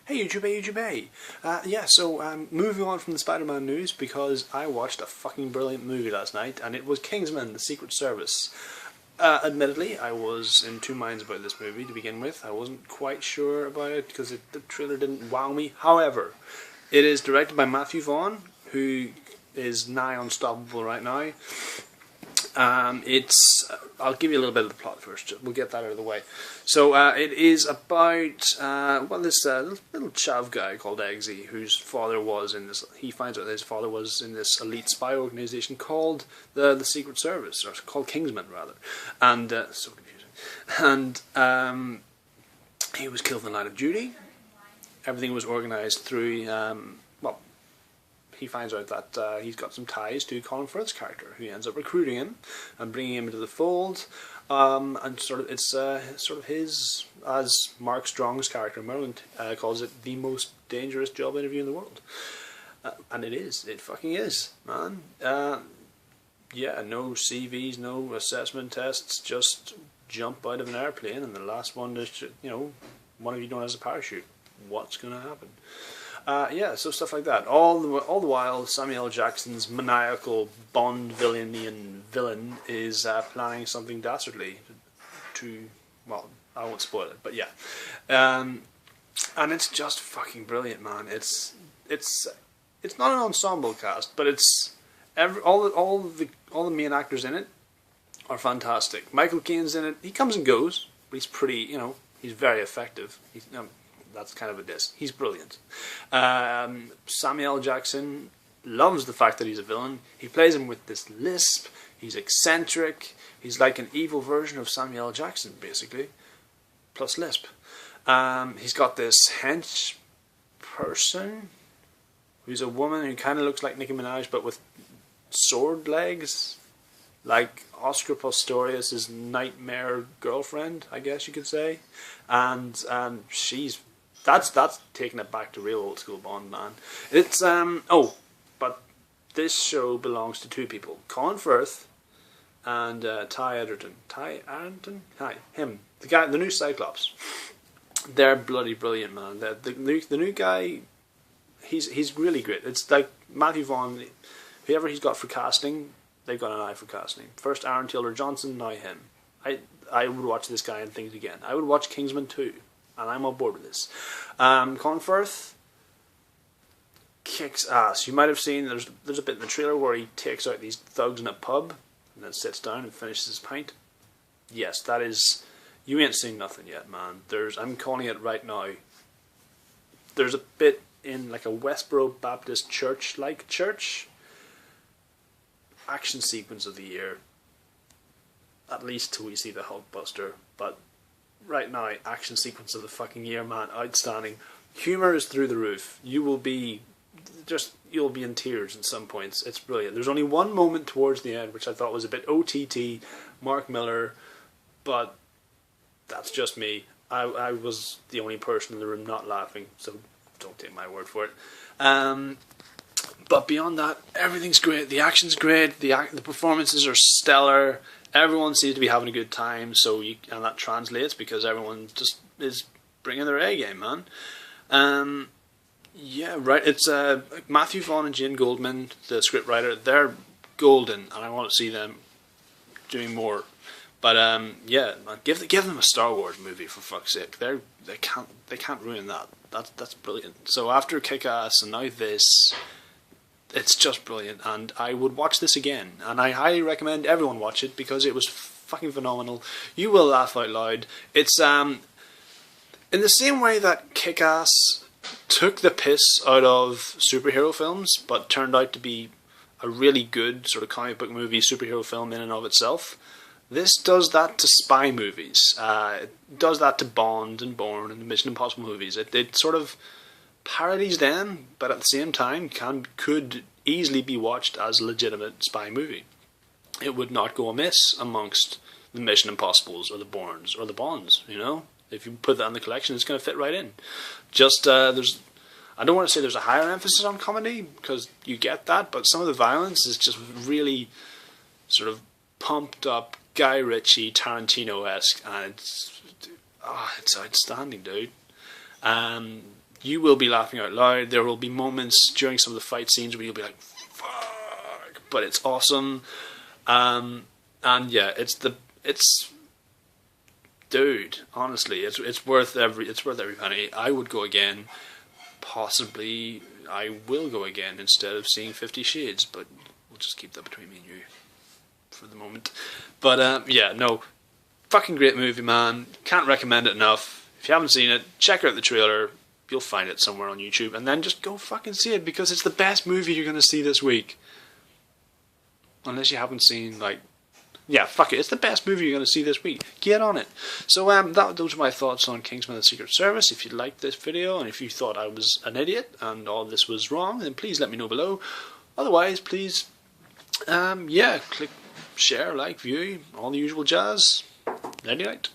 Hey YouTube, hey YouTube, hey. Moving on from the Spider-Man news, because I watched a fucking brilliant movie last night, and it was Kingsman, The Secret Service. Admittedly, I was in two minds about this movie to begin with. I wasn't quite sure about it, because the trailer didn't wow me. However, it is directed by Matthew Vaughn, who is nigh unstoppable right now. I'll give you a little bit of the plot first. We'll get that out of the way. So it is about this little chav guy called Eggsy, whose father was in this. He finds out that his father was in this elite spy organization called the Secret Service, or called Kingsman rather, and so confusing. And he was killed in the line of duty. Everything was organized through. He finds out that he's got some ties to Colin Firth's character, who ends up recruiting him and bringing him into the fold. And it's his, as Mark Strong's character Merlin calls it, the most dangerous job interview in the world. And it is. It fucking is, man. No CVs, no assessment tests. Just jump out of an airplane, and the last one is, one of you don't have a parachute. What's going to happen? So stuff like that. All the while, Samuel L. Jackson's maniacal Bond villain is planning something dastardly I won't spoil it, but yeah. And it's just fucking brilliant, man. It's not an ensemble cast, but it's all the main actors in it are fantastic. Michael Caine's in it. He comes and goes, but he's pretty, he's very effective. That's kind of a diss. He's brilliant. Samuel L. Jackson loves the fact that he's a villain. He plays him with this lisp. He's eccentric. He's like an evil version of Samuel L. Jackson, basically, plus lisp. He's got this hench person who's a woman who kind of looks like Nicki Minaj, but with sword legs, like Oscar Pistorius' nightmare girlfriend, I guess you could say. And That's taking it back to real old school Bond, man. It's but this show belongs to two people: Colin Firth and Ty Edgerton. Him, the guy, the new Cyclops. They're bloody brilliant, man. The new guy, he's really great. It's like Matthew Vaughn, whoever he's got for casting, they've got an eye for casting. First Aaron Taylor Johnson, now him. I would watch this guy and things again. I would watch Kingsman 2. And I'm on board with this. Colin Firth kicks ass. You might have seen there's a bit in the trailer where he takes out these thugs in a pub and then sits down and finishes his pint. Yes, that is. You ain't seen nothing yet, man. I'm calling it right now. There's a bit in like a Westboro Baptist church-like church. Action sequence of the year. At least till we see the Hulkbuster, but. Right now, action sequence of the fucking year, man. Outstanding. Humour is through the roof. You'll be in tears at some points. It's brilliant. There's only one moment towards the end which I thought was a bit OTT, Mark Miller, but that's just me. I was the only person in the room not laughing, so don't take my word for it. But beyond that, everything's great. The action's great. The performances are stellar. Everyone seems to be having a good time, and that translates because everyone just is bringing their A game, man. It's Matthew Vaughn and Jane Goldman, the scriptwriter. They're golden, and I want to see them doing more. But give them a Star Wars movie, for fuck's sake. They can't ruin that. That's brilliant. So after Kick-Ass and now this. It's just brilliant, and I would watch this again, and I highly recommend everyone watch it because it was fucking phenomenal. You will laugh out loud. It's in the same way that Kick-Ass took the piss out of superhero films, but turned out to be a really good sort of comic book movie superhero film in and of itself. This does that to spy movies. It does that to Bond and Bourne and the Mission Impossible movies. It sort of parodies them, but at the same time could easily be watched as a legitimate spy movie. It would not go amiss amongst the Mission Impossibles or the Bournes or the Bonds. If you put that in the collection, it's going to fit right in. Just I don't want to say there's a higher emphasis on comedy because you get that, but some of the violence is just really sort of pumped up Guy Ritchie, Tarantino-esque, and it's outstanding, dude. You will be laughing out loud. There will be moments during some of the fight scenes where you'll be like, fuck, but it's awesome. And yeah, dude, honestly, it's worth every penny. I would go again. Possibly I will go again instead of seeing 50 Shades, but we'll just keep that between me and you for the moment. But yeah, no, fucking great movie, man. Can't recommend it enough. If you haven't seen it, check out the trailer. You'll find it somewhere on YouTube, and then just go fucking see it, because it's the best movie you're going to see this week. Unless you haven't seen, like, yeah, fuck it, it's the best movie you're going to see this week. Get on it. So those are my thoughts on Kingsman: The Secret Service. If you liked this video, and if you thought I was an idiot and all this was wrong, then please let me know below. Otherwise, please, yeah, click share, like, view, all the usual jazz. Nighty night.